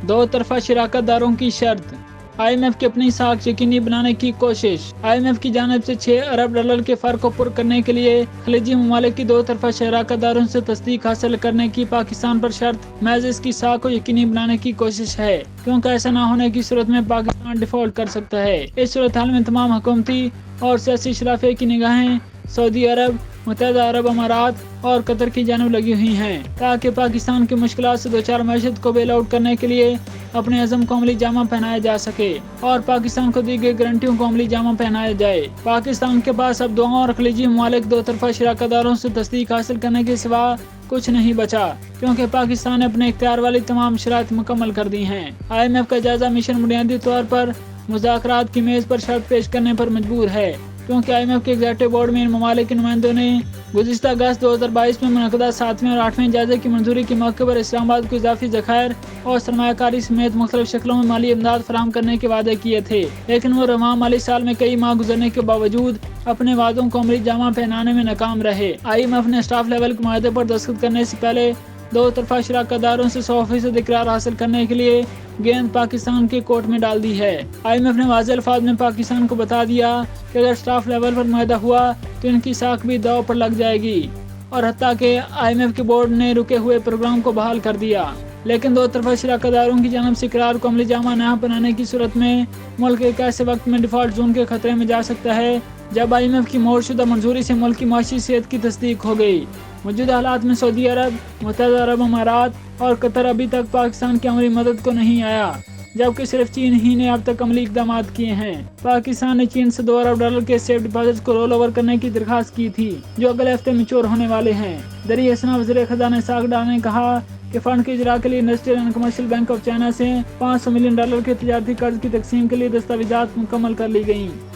दो तरफा शराकत दारों की शर्त। IMF की अपनी साख यकीनी बनाने की कोशिश। IMF की जानिब से 6 अरब डॉलर के फर्क को पुर करने के लिए खलीजी ममालिक की दो तरफा शराकत दारों से तस्दीक हासिल करने की पाकिस्तान पर शर्त महज इसकी साख को यकीनी बनाने की कोशिश है, क्योंकि ऐसा न होने की सूरत में पाकिस्तान डिफॉल्ट कर सकता है। इस सूरत हाल में तमाम हुकूमती और सियासी शराफे की निगाहें सऊदी अरब, मुत्तहिदा अरब अमारात और कतर की जानिब लगी हुई हैं, ताकि पाकिस्तान की मुश्किलात से दो चार मैशत को बेल आउट करने के लिए अपने अज़म को अमली जामा पहनाया जा सके और पाकिस्तान को दी गई गारंटियों को अमली जामा पहनाया जाए। पाकिस्तान के पास अब दो और खलीजी ममालिक दो तरफा शराकतदारों से तस्दीक हासिल करने के सिवा कुछ नहीं बचा, क्योंकि पाकिस्तान ने अपने इख्तियार वाली तमाम शराइत मुकम्मल कर दी हैं। IMF का जायजा मिशन बुनियादी तौर पर मुज़ाकरात की मेज़ पर शर्त पेश करने पर मजबूर है, क्योंकि IMF के एग्जीक्यूटिव बोर्ड में इन ममालिक के नुमाइंदों ने गुज़िश्ता अगस्त 2022 में मुनक़दा 7वें और 8वें जायजे की मंजूरी के मौके पर इस्लामाबाद को इजाफी ज़खायर और सरमायाकारी समेत मुख्तलिफ शक्लों में माली इमदाद फराहम करने के वादे किए थे, लेकिन वो रवां माली साल में कई माह गुजरने के बावजूद अपने वादों को अमली जामा पहनाने में नाकाम रहे। IMF ने स्टाफ लेवल के मुआहदे पर दस्तखत करने से पहले दो तरफा शराकतदारों से 100% इकरार हासिल करने के लिए गेंद पाकिस्तान के कोर्ट में डाल दी है। IMF ने वाज़ेह अल्फाज में पाकिस्तान को बता दिया कि अगर स्टाफ लेवल पर मुआहदा हुआ तो इनकी साख भी दांव पर लग जाएगी, और हत्ता के IMF के बोर्ड ने रुके हुए प्रोग्राम को बहाल कर दिया। लेकिन दो तरफा शराकतदारों की जानिब से इकरार को अमली जामा न बनाने की सूरत में मुल्क एक ऐसे वक्त में डिफॉल्ट जोन के खतरे में जा सकता है जब IMF की मोहरशुदा मंजूरी से मुल्क की माशी सेहत की तस्दीक हो गई। मौजूदा हालात में सऊदी अरब, मुत्तहिदा अरब अमारात और कतर अभी तक पाकिस्तान की अमली मदद को नहीं आया, जबकि सिर्फ चीन ही ने अब तक अमली इक़दाम किए हैं। पाकिस्तान ने चीन से 2 अरब डॉलर के सेफ डिपॉजिट को रोल ओवर करने की दरख्वास्त की थी, जो अगले हफ्ते मैच्योर होने वाले हैं। दरी असना वज़ीर ख़ज़ाना इस्हाक़ डार ने कहा कि फंड के इजरा के लिए industrial and commercial bank of China से $500 मिलियन के तजारती कर्ज की तकसीम के लिए दस्तावेजात मुकम्मल कर ली गई।